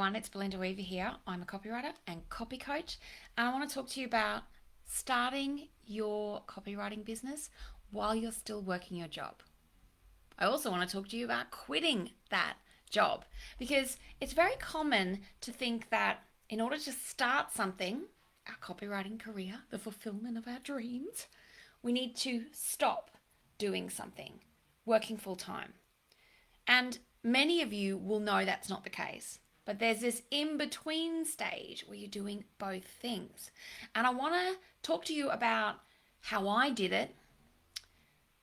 everyone, it's Belinda Weaver here. I'm a copywriter and copy coach, and I want to talk to you about starting your copywriting business while you're still working your job. I also want to talk to you about quitting that job because it's very common to think that in order to start something, our copywriting career, the fulfillment of our dreams, we need to stop doing something, working full time. And many of you will know that's not the case. But there's this in between stage where you're doing both things. And I want to talk to you about how I did it,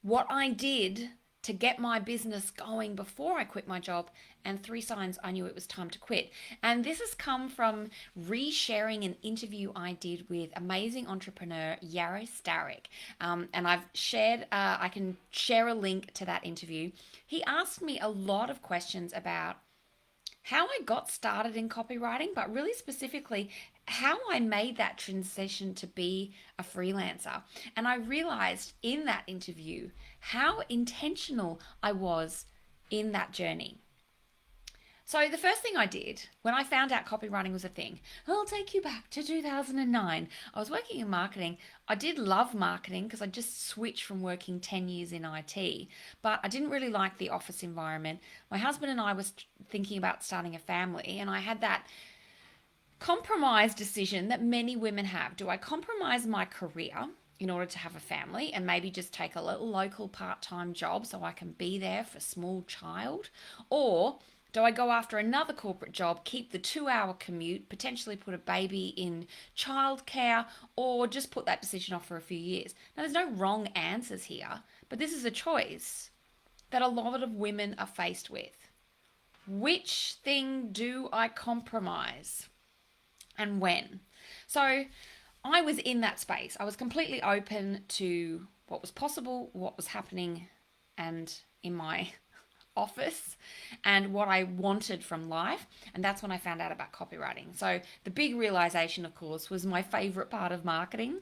what I did to get my business going before I quit my job, and 3 signs I knew it was time to quit. And this has come from resharing an interview I did with amazing entrepreneur Yarrow Starrick. And I can share a link to that interview. He asked me a lot of questions about how I got started in copywriting, but really specifically how I made that transition to be a freelancer. And I realized in that interview how intentional I was in that journey. So the first thing I did when I found out copywriting was a thing, I'll take you back to 2009. I was working in marketing. I did love marketing because I just switched from working 10 years in IT, but I didn't really like the office environment. My husband and I was thinking about starting a family, and I had that compromise decision that many women have. Do I compromise my career in order to have a family and maybe just take a little local part-time job so I can be there for small child? Or do I go after another corporate job, keep the 2-hour commute, potentially put a baby in childcare, or just put that decision off for a few years? Now, there's no wrong answers here, but this is a choice that a lot of women are faced with. Which thing do I compromise? And when? So I was in that space. I was completely open to what was possible, what was happening, and in my office and what I wanted from life. And that's when I found out about copywriting. So the big realization, of course, was my favorite part of marketing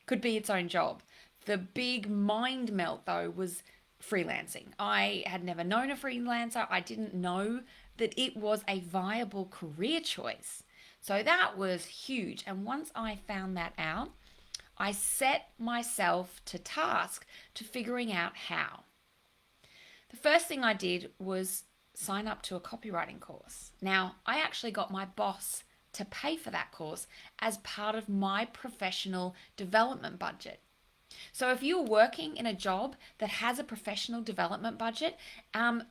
could be its own job. The big mind melt, though, was freelancing. I had never known a freelancer. I didn't know that it was a viable career choice. So that was huge. And once I found that out, I set myself to task to figuring out how. The first thing I did was sign up to a copywriting course. Now, I actually got my boss to pay for that course as part of my professional development budget. So if you're working in a job that has a professional development budget,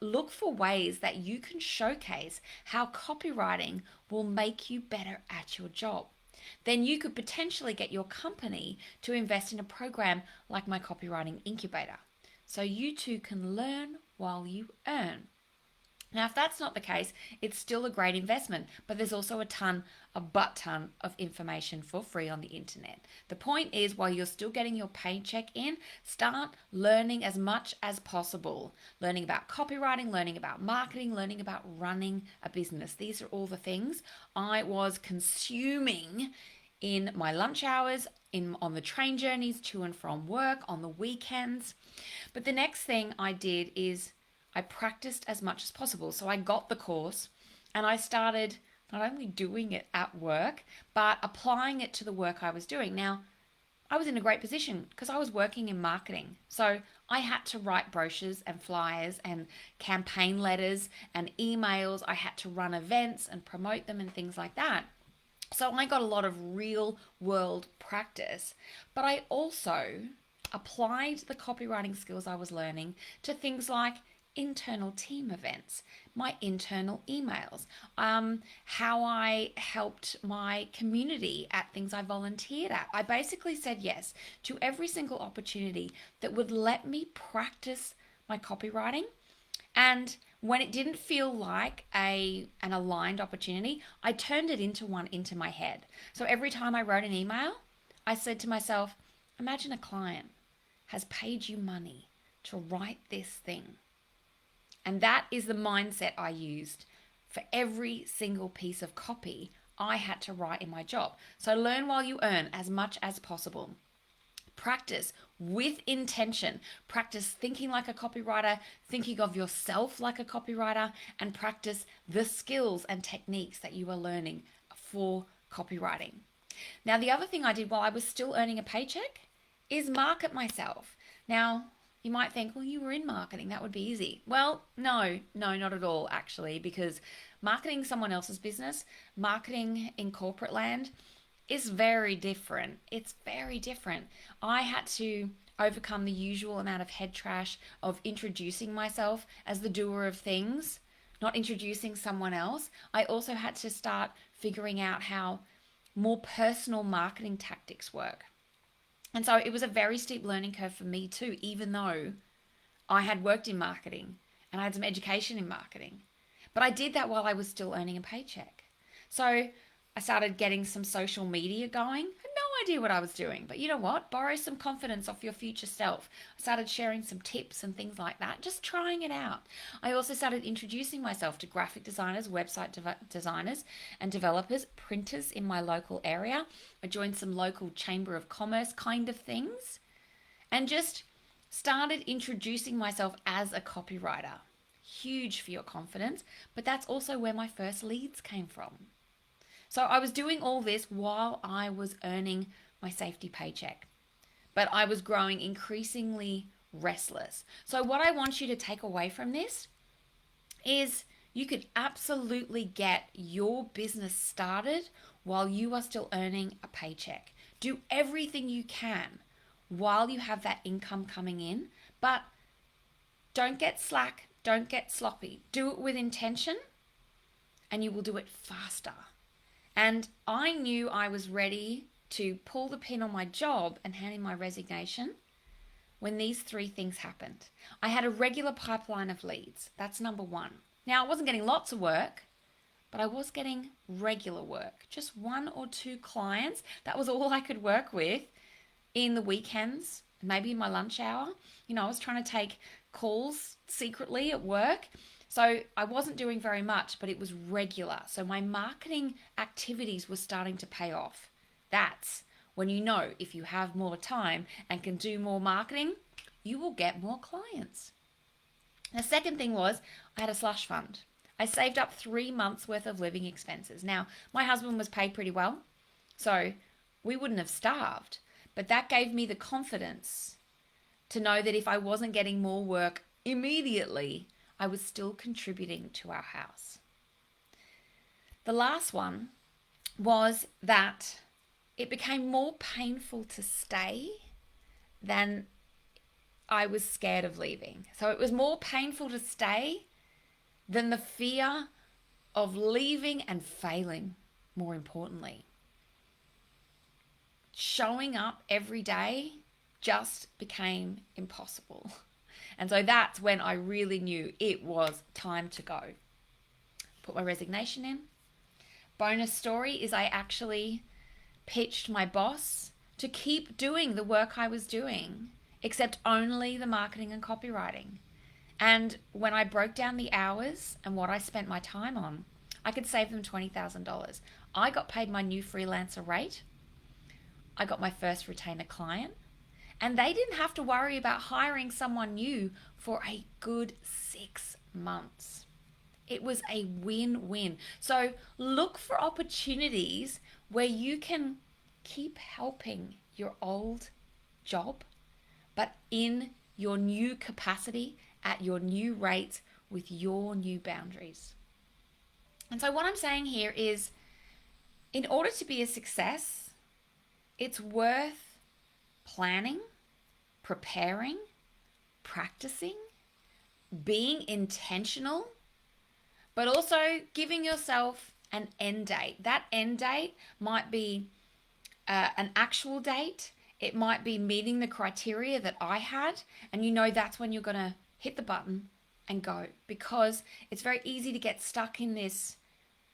look for ways that you can showcase how copywriting will make you better at your job. Then you could potentially get your company to invest in a program like my copywriting incubator. So you too can learn while you earn. Now, if that's not the case, it's still a great investment, but there's also a butt ton of information for free on the internet. The point is, while you're still getting your paycheck in, start learning as much as possible. Learning about copywriting, learning about marketing, learning about running a business. These are all the things I was consuming in my lunch hours, on the train journeys to and from work, on the weekends. But the next thing I did is I practiced as much as possible. So I got the course and I started not only doing it at work, but applying it to the work I was doing. Now, I was in a great position because I was working in marketing. So I had to write brochures and flyers and campaign letters and emails. I had to run events and promote them and things like that. So I got a lot of real world practice, but I also applied the copywriting skills I was learning to things like internal team events, my internal emails, how I helped my community at things I volunteered at. I basically said yes to every single opportunity that would let me practice my copywriting. And when it didn't feel like an aligned opportunity, I turned it into one into my head. So every time I wrote an email, I said to myself, imagine a client has paid you money to write this thing. And that is the mindset I used for every single piece of copy I had to write in my job. So learn while you earn as much as possible. Practice with intention. Practice thinking like a copywriter, thinking of yourself like a copywriter, and practice the skills and techniques that you are learning for copywriting. Now, the other thing I did while I was still earning a paycheck is market myself. Now, you might think, well, you were in marketing, that would be easy. Well, no, not at all, actually, because marketing someone else's business, marketing in corporate land, is very different. It's very different. I had to overcome the usual amount of head trash of introducing myself as the doer of things, not introducing someone else. I also had to start figuring out how more personal marketing tactics work. And so it was a very steep learning curve for me too, even though I had worked in marketing and I had some education in marketing. But I did that while I was still earning a paycheck. So I started getting some social media going. I had no idea what I was doing, but you know what? Borrow some confidence off your future self. I started sharing some tips and things like that, just trying it out. I also started introducing myself to graphic designers, website designers and developers, printers in my local area. I joined some local chamber of commerce kind of things and just started introducing myself as a copywriter. Huge for your confidence, but that's also where my first leads came from. So I was doing all this while I was earning my safety paycheck, but I was growing increasingly restless. So what I want you to take away from this is you could absolutely get your business started while you are still earning a paycheck. Do everything you can while you have that income coming in, but don't get slack, don't get sloppy. Do it with intention and you will do it faster. And I knew I was ready to pull the pin on my job and hand in my resignation when these three things happened. I had a regular pipeline of leads. That's number one. Now, I wasn't getting lots of work, but I was getting regular work. Just one or two clients. That was all I could work with in the weekends, maybe in my lunch hour. I was trying to take calls secretly at work. So I wasn't doing very much, but it was regular. So my marketing activities were starting to pay off. That's when you know if you have more time and can do more marketing, you will get more clients. The second thing was I had a slush fund. I saved up 3 months worth of living expenses. Now, my husband was paid pretty well, so we wouldn't have starved. But that gave me the confidence to know that if I wasn't getting more work immediately, I was still contributing to our house. The last one was that it became more painful to stay than I was scared of leaving. So it was more painful to stay than the fear of leaving and failing, more importantly. Showing up every day just became impossible. And so that's when I really knew it was time to go. Put my resignation in. Bonus story is I actually pitched my boss to keep doing the work I was doing, except only the marketing and copywriting. And when I broke down the hours and what I spent my time on, I could save them $20,000. I got paid my new freelancer rate. I got my first retainer client. And they didn't have to worry about hiring someone new for a good 6 months. It was a win-win. So look for opportunities where you can keep helping your old job, but in your new capacity, at your new rates, with your new boundaries. And so what I'm saying here is, in order to be a success, it's worth planning, preparing, practicing, being intentional, but also giving yourself an end date. That end date might be an actual date. It might be meeting the criteria that I had, and that's when you're going to hit the button and go, because it's very easy to get stuck in this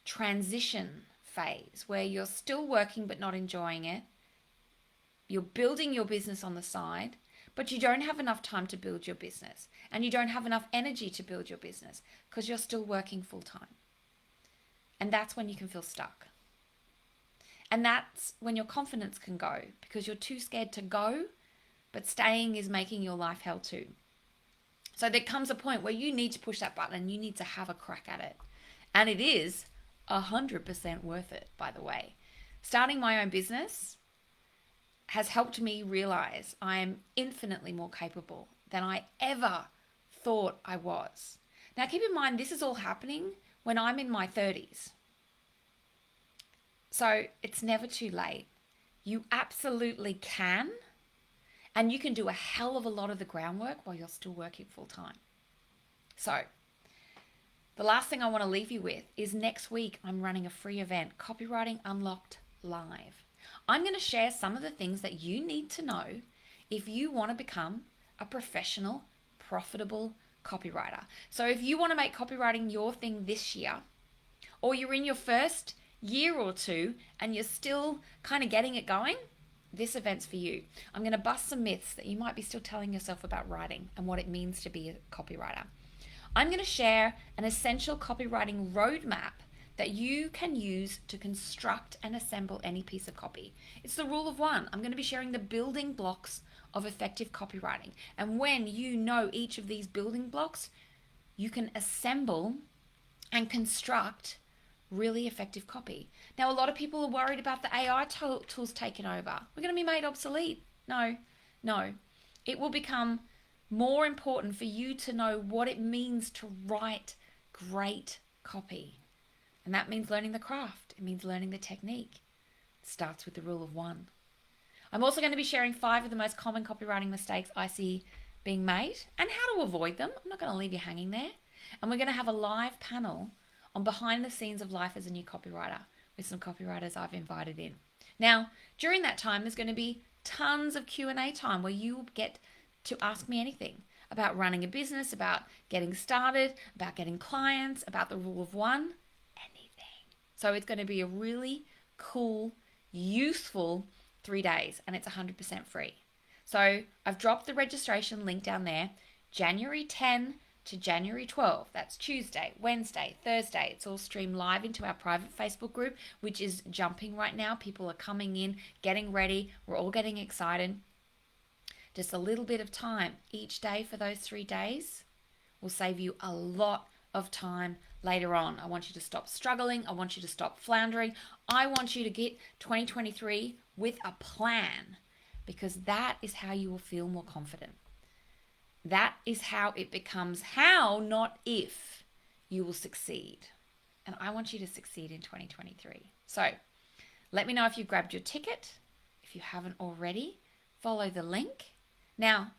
transition phase where you're still working but not enjoying it. You're building your business on the side, but you don't have enough time to build your business, and you don't have enough energy to build your business because you're still working full time. And that's when you can feel stuck. And that's when your confidence can go, because you're too scared to go but staying is making your life hell too. So there comes a point where you need to push that button and you need to have a crack at it. And it is 100% worth it, by the way. Starting my own business has helped me realize I am infinitely more capable than I ever thought I was. Now, keep in mind, this is all happening when I'm in my 30s. So it's never too late. You absolutely can, and you can do a hell of a lot of the groundwork while you're still working full time. So the last thing I want to leave you with is next week I'm running a free event, Copywriting Unlocked Live. I'm going to share some of the things that you need to know if you want to become a professional, profitable copywriter. So if you want to make copywriting your thing this year, or you're in your first year or two and you're still kind of getting it going, this event's for you. I'm going to bust some myths that you might be still telling yourself about writing and what it means to be a copywriter. I'm going to share an essential copywriting roadmap that you can use to construct and assemble any piece of copy. It's the rule of one. I'm going to be sharing the building blocks of effective copywriting. And when you know each of these building blocks, you can assemble and construct really effective copy. Now, a lot of people are worried about the AI tools taking over. We're going to be made obsolete. No. It will become more important for you to know what it means to write great copy. And that means learning the craft. It means learning the technique. It starts with the rule of one. I'm also going to be sharing 5 of the most common copywriting mistakes I see being made and how to avoid them. I'm not going to leave you hanging there. And we're going to have a live panel on behind the scenes of life as a new copywriter with some copywriters I've invited in. Now, during that time, there's going to be tons of Q&A time where you get to ask me anything about running a business, about getting started, about getting clients, about the rule of one, anything. So it's going to be a really cool, useful 3 days, and it's 100% free. So I've dropped the registration link down there, January 10 to January 12. That's Tuesday, Wednesday, Thursday. It's all streamed live into our private Facebook group, which is jumping right now. People are coming in, getting ready. We're all getting excited. Just a little bit of time each day for those 3 days will save you a lot of time later on. I want you to stop struggling. I want you to stop floundering. I want you to get 2023 with a plan, because that is how you will feel more confident. That is how it becomes how, not if, you will succeed. And I want you to succeed in 2023. So let me know if you grabbed your ticket. If you haven't already, follow the link. Now,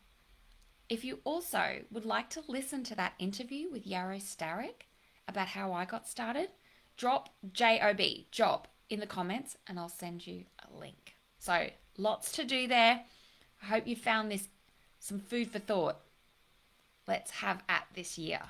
if you also would like to listen to that interview with Yaro Starik about how I got started, drop job in the comments and I'll send you a link. So lots to do there. I hope you found this some food for thought. Let's have at this year.